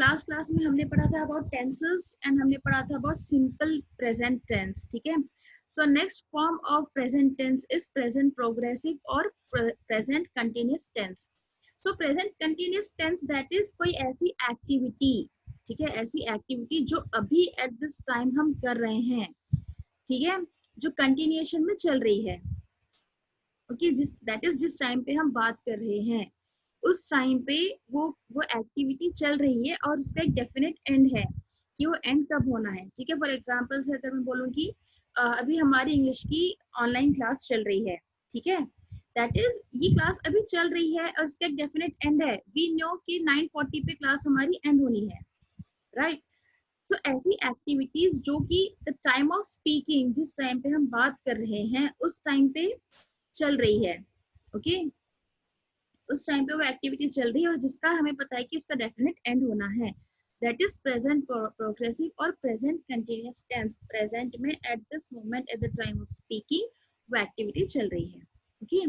Last class में हमने पढ़ा था अबाउट टेंसेस एंड हमने पढ़ा था अबाउट सिंपल प्रेजेंट टेंस, ठीक है। So next form of present tense is present progressive और present continuous tense. So present continuous tense that is कोई ऐसी एक्टिविटी, ठीक है, ऐसी एक्टिविटी जो अभी एट दिस टाइम हम कर रहे हैं, ठीक है, जो कंटिन्यूएशन में चल रही है, ओके, जिस टाइम पे हम बात कर रहे हैं उस टाइम पे वो एक्टिविटी चल रही है और उसका एक डेफिनेट एंड है कि वो एंड कब होना है, ठीक है। फॉर एग्जांपल से अगर मैं बोलूँ कि अभी हमारी इंग्लिश की ऑनलाइन क्लास चल रही है, ठीक है, दैट इज ये क्लास अभी चल रही है और उसका एक डेफिनेट एंड है। वी नो कि 9:40 पे क्लास हमारी एंड होनी है, राइट। तो ऐसी एक्टिविटीज जो कि द टाइम ऑफ स्पीकिंग, जिस टाइम पे हम बात कर रहे हैं उस टाइम पे चल रही है, ओके, उस टाइम पे वो एक्टिविटी चल रही है और जिसका हमें पता है कि उसका डेफिनेट एंड होना है, दैट इज प्रेजेंट प्रोग्रेसिव और प्रेजेंट कंटिन्यूअस टेंस। प्रेजेंट में at this moment at the time of speaking वो एक्टिविटी चल रही है, okay.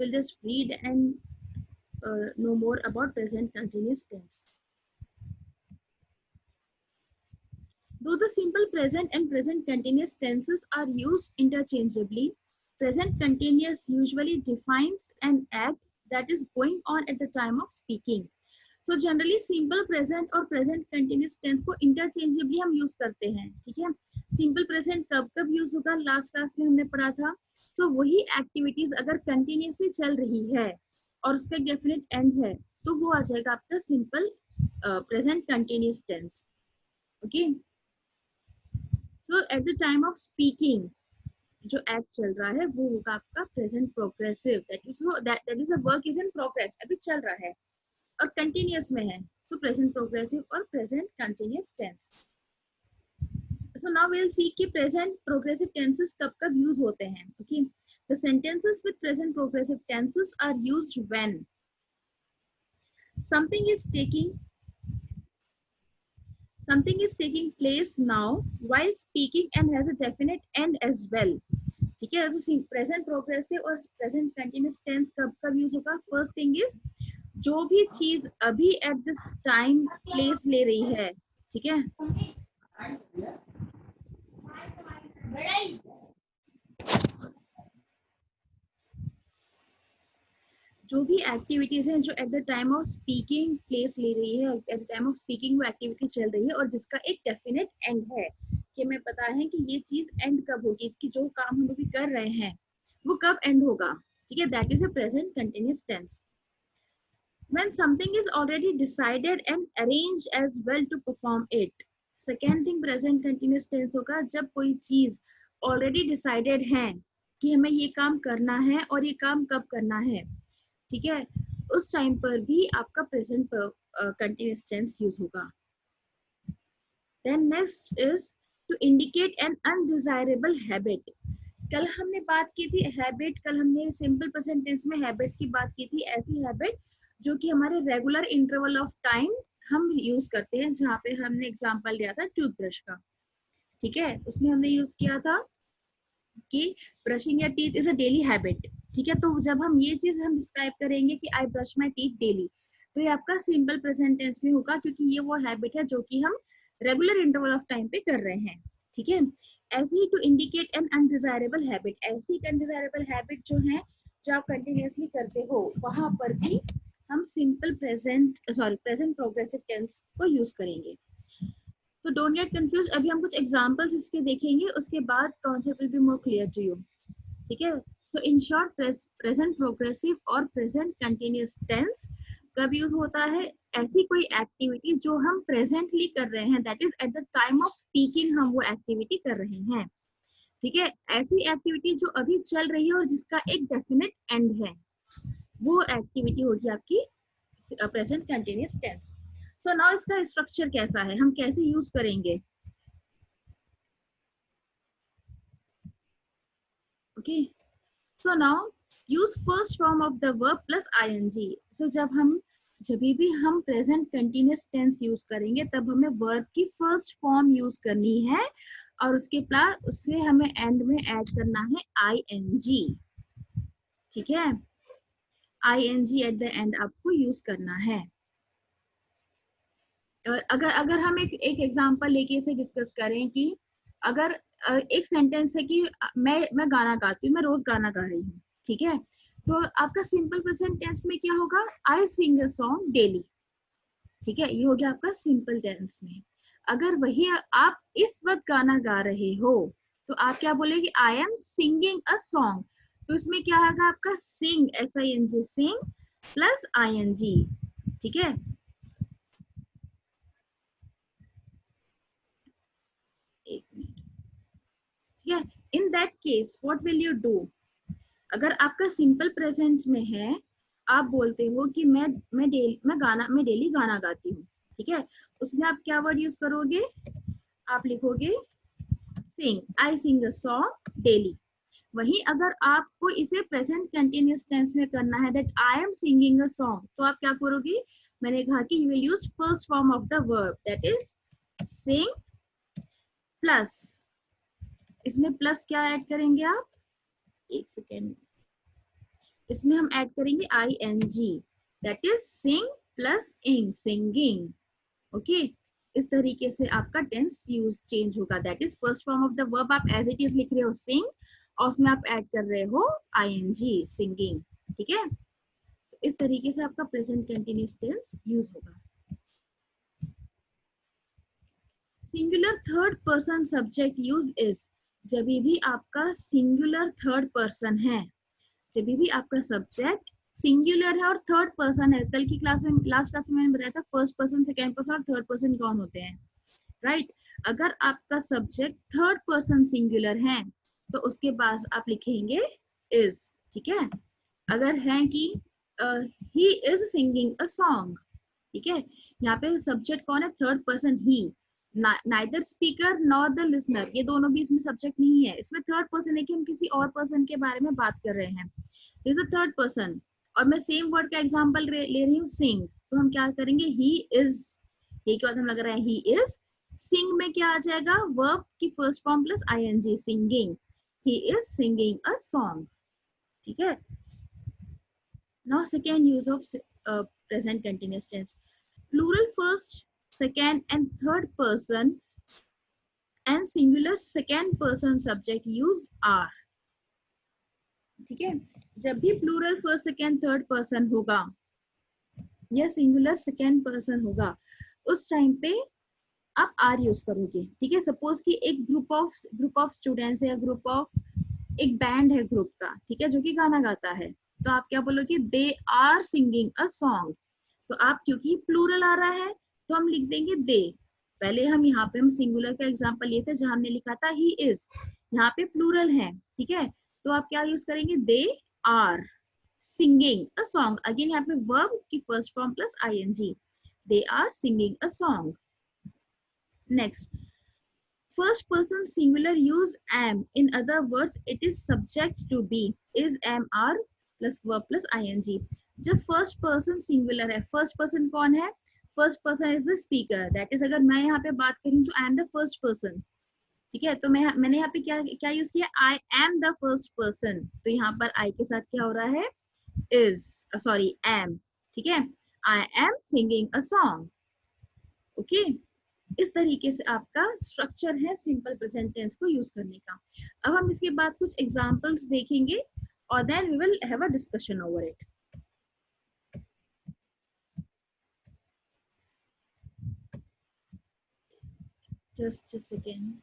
So just read and know more about present continuous tense. Though the simple present and present continuous tenses are used interchangeably, present continuous usually defines an act that is going on at the time of speaking. So generally simple present और present continuous tense को interchangeably हम use करते हैं, ठीक है। simple present कब कब use होगा, लास्ट क्लास में हमने पढ़ा था। तो वही एक्टिविटीज अगर कंटिन्यूसली चल रही है और उसका डेफिनेट एंड है तो वो आ जाएगा आपका simple present continuous tense, okay. So at the time of speaking जो एक्ट चल रहा है वो होगा आपका present progressive, that is a work is in progress, अभी चल रहा है और कंटिन्यूअस में है, सो प्रेजेंट प्रोग्रेसिव और present continuous tense. So now we will see कि प्रेजेंट प्रोग्रेसिव टेंसेस कब कब यूज होते हैं, okay. The sentences with present progressive tenses are used when something is taking place now while speaking and has a definite end as well, ठीक है। तो present progressive और present continuous tense कब कब यूज होगा, first thing is जो भी चीज अभी एट दिस टाइम प्लेस ले रही है, ठीक है, जो भी एक्टिविटीज हैं जो eight the time of speaking place ले रही है, eight the time of speaking वो एक्टिविटी चल रही है और जिसका एक डेफिनेट एंड है कि हमें पता है कि ये चीज एंड कब होगी, कि जो काम हम अभी कर रहे हैं वो कब एंड होगा, ठीक है, that is a present continuous tense. When something is already decided and arranged as well to perform it. Second thing present continuous tense होगा जब कोई चीज already decided है कि हमें ये काम करना है और ये काम कब करना है, ठीक है, उस टाइम पर भी आपका प्रेजेंट कंटिन्यूअस टेंस यूज होगा। Then next is to indicate an undesirable habit. कल हमने बात की थी हैबिट, कल हमने सिंपल प्रेजेंट टेंस में हैबिट्स की बात की थी, ऐसी हैबिट जो कि हमारे रेगुलर इंटरवल ऑफ टाइम हम यूज करते हैं, जहाँ पे हमने एग्जांपल लिया था टूथब्रश का, ठीक है, उसमें हमने यूज किया था कि brushing your teeth is a daily habit, ठीक है। तो जब हम ये चीज हम डिस्क्राइब करेंगे कि I brush my teeth daily, तो ये आपका सिंपल प्रेजेंट टेंस में होगा क्योंकि ये वो हैबिट है जो कि हम रेगुलर इंटरवल ऑफ टाइम पे कर रहे हैं, ठीक है। ऐसे ही to indicate an undesirable habit, ऐसी अनडिजायरेबल हैबिट जो है जो आप कंटिन्यूअसली करते हो वहां पर भी हम सिंपल प्रेजेंट प्रोग्रेसिव टेंस को यूज करेंगे। तो डोंट गेट कंफ्यूज, अभी हम कुछ एग्जांपल्स इसके देखेंगे, उसके बाद concept will be more clear to you, ठीक है। तो इन शॉर्ट प्रेजेंट प्रोग्रेसिव और प्रेजेंट कंटिन्यूअस टेंस कब यूज होता है, ऐसी कोई एक्टिविटी जो हम प्रेजेंटली कर रहे हैं, that is eight the time of speaking हम वो एक्टिविटी कर रहे हैं, ठीक है। ऐसी एक्टिविटी जो अभी चल रही है और जिसका एक डेफिनेट एंड है, वो एक्टिविटी होगी आपकी present continuous tense. So now इसका स्ट्रक्चर कैसा है, हम कैसे यूज करेंगे, okay. So now use first form of the verb plus ing। So जब भी हम प्रेजेंट कंटिन्यूअस टेंस यूज करेंगे तब हमें वर्ब की फर्स्ट फॉर्म यूज करनी है और उससे हमें एंड में ऐड करना है ing, ठीक है, ing एट द एंड आपको यूज करना है। अगर अगर हम एक एग्जांपल लेके इसे डिस्कस करें कि अगर एक सेंटेंस है कि मैं गाना गाती हूँ, मैं रोज गाना गा रही हूँ, ठीक है। तो आपका सिंपल प्रेजेंट टेंस में क्या होगा, आई सिंग अ सॉन्ग डेली, ठीक है, ये हो गया आपका सिंपल टेंस में। अगर वही आप इस वक्त गाना गा रहे हो तो आप क्या बोलेगी, आई एम सिंगिंग अ सॉन्ग। तो इसमें क्या आएगा आपका सिंग, SING, सिंग प्लस ING, ठीक है। एक मिनट, ठीक है। In that case what will you do, अगर आपका सिंपल प्रेजेंस में है, आप बोलते हो कि मैं डेली गाना गाती हूँ, ठीक है। उसमें आप क्या वर्ड यूज करोगे, आप लिखोगे सिंग, आई सिंग अ सॉन्ग डेली। वहीं अगर आपको इसे प्रेजेंट कंटिन्यूअस टेंस में करना है, that I am singing a song, तो आप क्या करोगे, मैंने कहा कि you will use first form of the verb, that is sing plus, इसमें प्लस क्या ऐड करेंगे आप, एक सेकेंड, इसमें हम ऐड करेंगे ING, that is sing plus ing, singing, okay. इस तरीके से आपका टेंस यूज चेंज होगा, that is first form of the verb आप एज इट इज लिख रहे हो सिंग, और उसमें आप ऐड कर रहे हो ING, सिंगिंग, ठीक है। तो इस तरीके से आपका प्रेजेंट कंटिन्यूअस टेंस यूज होगा। Singular third person subject use is, जब भी आपका सिंगुलर थर्ड पर्सन है, जब भी आपका सब्जेक्ट सिंगुलर है और थर्ड पर्सन है, कल की क्लास में, लास्ट क्लास में मैंने बताया था फर्स्ट पर्सन, सेकेंड पर्सन और थर्ड पर्सन कौन होते हैं, राइट। अगर आपका सब्जेक्ट थर्ड पर्सन सिंगुलर है तो उसके बाद आप लिखेंगे इज, ठीक है। अगर है कि ही इज सिंगिंग अ सॉन्ग, ठीक है, यहाँ पे सब्जेक्ट कौन है, third person he, neither speaker nor the listener, ये दोनों भी इसमें सब्जेक्ट नहीं है, इसमें थर्ड पर्सन है कि हम किसी और पर्सन के बारे में बात कर रहे हैं, इज अ थर्ड पर्सन। और मैं सेम वर्ड का एग्जांपल ले रही हूँ सिंग, तो हम क्या करेंगे, ही इज, ये के बाद हम लग रहा है ही इज, सिंग में क्या आ जाएगा, वर्ब की first form plus ING, singing, he is singing a song, ठीक है। Now second use of present continuous tense, plural first, second and third person and singular second person subject use are, ठीक है। जब भी plural first second third person होगा या singular second person होगा, उस टाइम पे आप आर यूज करोगे, ठीक है। सपोज कि एक ग्रुप ऑफ स्टूडेंट्स है, ग्रुप ऑफ, एक बैंड है ग्रुप का, ठीक है, जो कि गाना गाता है, तो आप क्या बोलोगे, they are singing a song. तो आप, क्योंकि प्लूरल आ रहा है तो हम लिख देंगे दे, पहले हम यहाँ पे हम सिंगुलर का एग्जांपल लिए थे जहां हमने लिखा था ही इज, यहाँ पे प्लूरल है, ठीक है। तो आप क्या यूज करेंगे, they are singing a song, again यहाँ पे वर्ब की first form plus ING, they are singing a song. Next, first person singular use am, in other words it is subject to be, is, am, are plus verb plus ING। जब first person singular है, first person कौन है, first person is the speaker, that is अगर मैं यहाँ पे बात करूँ तो I am the first person, ठीक है। तो मैंने यहाँ पे क्या क्या यूज किया, I am the first person, तो यहाँ पर I के साथ क्या हो रहा है, is, सॉरी am, ठीक है, I am singing a song, okay. इस तरीके से आपका स्ट्रक्चर है सिंपल प्रेजेंट टेंस को यूज करने का। अब हम इसके बाद कुछ एग्जांपल्स देखेंगे और then we will have a discussion over it. Just a second,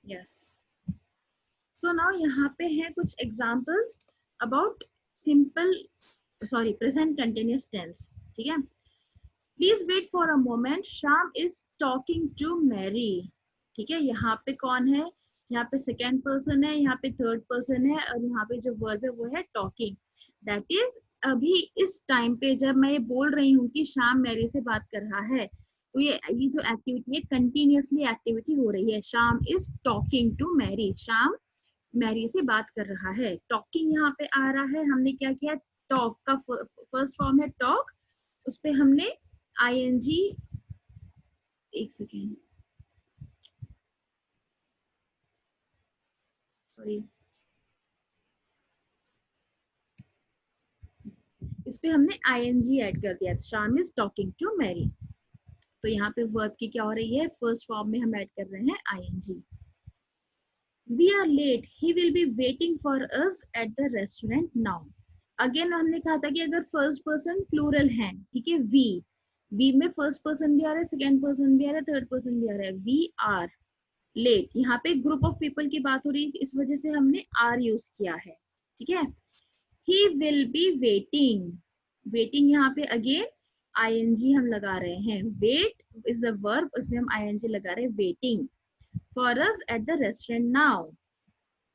yes. So now यहाँ पे है कुछ examples about simple, sorry, present continuous tense, ठीक है। Please wait for a moment, Shyam is talking to Mary, ठीक है। यहाँ पे कौन है, यहाँ पे सेकेंड पर्सन है, यहाँ पे थर्ड पर्सन है, और यहाँ पे जो वर्ब है वो है टॉकिंग, दैट इज अभी इस टाइम पे जब मैं ये बोल रही हूँ कि शाम मैरी से बात कर रहा है, तो ये जो एक्टिविटी है कंटिन्यूअसली एक्टिविटी हो रही है, शाम इज टॉकिंग टू मैरी, शाम मैरी से बात कर रहा है, टॉकिंग यहाँ पे आ रहा है, हमने क्या किया, टॉक का फर्स्ट फॉर्म है टॉक, उस पे हमने ING, एक सेकेंड, सॉरी, इस पे हमने ing ऐड कर दिया, शाम इज टॉकिंग टू मैरी। तो यहाँ पे वर्ब की क्या हो रही है, फर्स्ट फॉर्म में हम ऐड कर रहे हैं ing। We are late. He will be waiting for us at the restaurant now. Again हमने कहा था कि अगर फर्स्ट पर्सन प्लूरल है, ठीक है, वी में फर्स्ट पर्सन भी आ रहा है, सेकेंड पर्सन भी आ रहा है, थर्ड पर्सन भी आ रहा है। वी आर लेट, यहाँ पे ग्रुप ऑफ पीपल की बात हो रही है, इस वजह से हमने आर यूज किया है, ठीक है। He will be waiting, waiting यहाँ पे अगेन ing हम लगा रहे हैं, वेट इज द वर्ब, उसमें हम ing लगा रहे हैं, waiting for us at the restaurant now,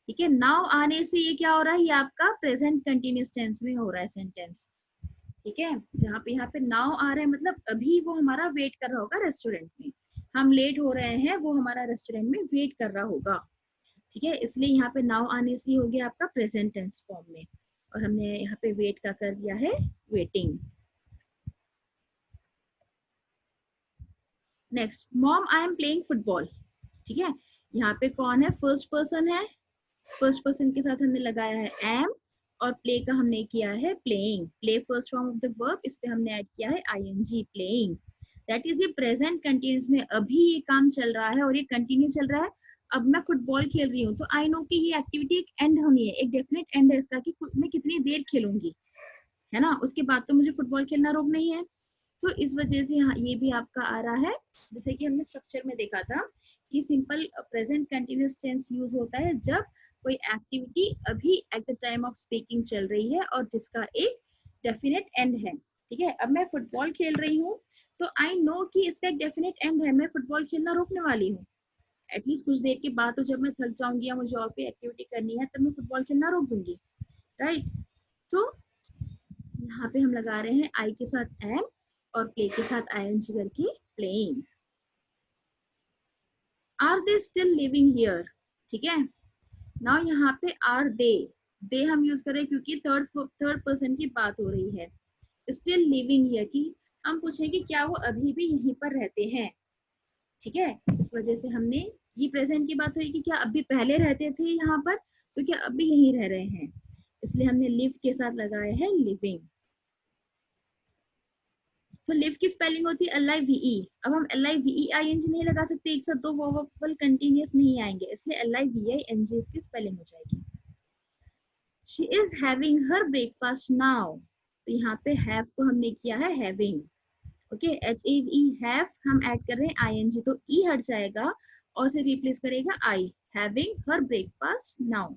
ठीक है। नाउ आने से ये क्या हो रहा है, ये आपका प्रेजेंट कंटिन्यूअस टेंस में हो रहा है सेंटेंस, ठीक है। जहाँ पे यहाँ पे नाउ आ रहा है मतलब अभी वो हमारा वेट कर रहा होगा रेस्टोरेंट में, हम लेट हो रहे हैं, वो हमारा रेस्टोरेंट में वेट कर रहा होगा, ठीक है। इसलिए यहाँ पे नाउ आने से हो गया आपका प्रेजेंट टेंस फॉर्म में, और हमने यहाँ पे वेट का कर दिया है waiting. Next, mom I am playing football, ठीक है। यहाँ पे कौन है, फर्स्ट पर्सन है, फर्स्ट पर्सन के साथ हमने लगाया है एम, और प्ले का हमने किया है playing, play first form of the verb, इस पे हमने ऐड किया है ing, प्लेइंग। दैट इज ये प्रेजेंट कंटिन्यूअस में अभी ये काम चल रहा है और ये कंटिन्यू चल रहा है। अब मैं फुटबॉल खेल रही हूँ तो आई नो कि ये एक्टिविटी एक एंड होनी है, एक डेफिनेट एंड है इसका कि मैं कितनी देर खेलूंगी, है ना, उसके बाद तो मुझे फुटबॉल खेलना रोकना ही है। तो इस वजह से यहाँ ये भी आपका आ रहा है, जैसे कि हमने स्ट्रक्चर में देखा था कि simple present continuous tense use होता है जब कोई एक्टिविटी अभी at the time of speaking चल रही है और जिसका एक डेफिनेट एंड है, ठीक है। अब मैं फुटबॉल खेल रही हूँ तो आई नो कि इसका एक डेफिनेट एंड है, मैं फुटबॉल खेलना रोकने वाली हूँ, एटलीस्ट कुछ देर के बाद, तो जब मैं थक जाऊंगी या मुझे और कोई एक्टिविटी करनी है तब मैं फुटबॉल खेलना रोक दूंगी, राइट। तो यहाँ पे हम लगा रहे हैं आई के साथ एम और प्ले के साथ ing करके playing. Are they still living here, ठीक है। नाउ यहाँ पे आर दे हम यूज कर रहे हैं क्योंकि थर्ड पर्सन की बात हो रही है। स्टिल लिविंग हियर की हम पूछें कि क्या वो अभी भी यहीं पर रहते हैं, ठीक है। इस वजह से हमने ये प्रेजेंट की बात हुई कि क्या अभी पहले रहते थे यहाँ पर, तो क्या अभी यहीं रह रहे हैं, इसलिए हमने लिव के साथ लगाया है लिविंग। तो लिव की स्पेलिंग होती है LIVE। अब हम LIVEING नहीं लगा सकते एक साथ, दो वोवल कंटिन्यूअस नहीं आएंगे, इसलिए LIVEING इसकी स्पेलिंग हो जाएगी। She is having her breakfast now, तो यहाँ पे हैव को हमने किया है हैविंग, ओके। HAVE हैव हम ऐड कर रहे हैं ing, तो ई हट जाएगा और से रिप्लेस करेगा आई, हैविंग हर ब्रेकफास्ट नाउ,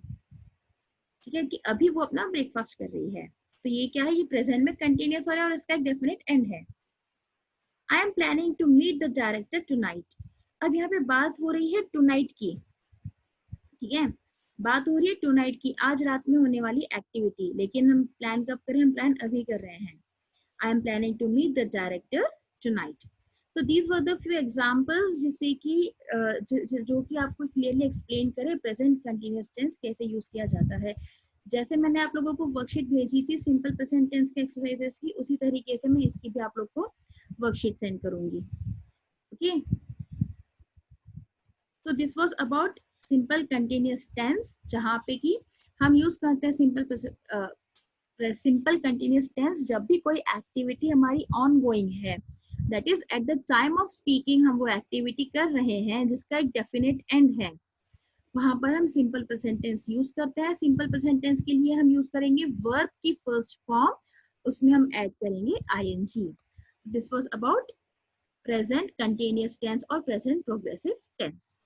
ठीक है, कि अभी वो अपना ब्रेकफास्ट कर रही है। तो ये क्या है, ये प्रेजेंट में कंटिन्यूअस हो रहा है और इसका एक डेफिनेट एंड है। I am planning to meet the director tonight, अब यहाँ पे बात हो रही है टुनाइट की, ठीक है, बात हो रही है टुनाइट की, आज रात में होने वाली एक्टिविटी, लेकिन हम प्लान कब करें, हम प्लान अभी कर रहे हैं। I am planning to meet the director tonight. तो these were the few examples जिससे कि जो कि आपको क्लियरली एक्सप्लेन करे प्रेजेंट कंटिन्यूअस टेंस कैसे यूज किया जाता है। जैसे मैंने आप लोगों को वर्कशीट भेजी थी सिंपल प्रेजेंट टेंस के एक्सरसाइजेस की, उसी तरीके से मैं इसकी भी आप लोग को वर्कशीट सेंड करूंगी, ओके। तो this was about simple continuous tense, जहाँ पे कि हम यूज करते हैं सिंपल कंटिन्यूअस टेंस जब भी कोई एक्टिविटी हमारी ऑन गोइंग है, that is eight the time of speaking हम वो एक्टिविटी कर रहे हैं जिसका एक डेफिनेट एंड है, वहां पर हम सिंपल प्रेजेंट टेंस यूज करते हैं। सिंपल प्रेजेंट टेंस के लिए हम यूज करेंगे वर्ब की फर्स्ट फॉर्म, उसमें हम ऐड करेंगे ing। This was about present continuous tense और प्रेजेंट प्रोग्रेसिव टेंस।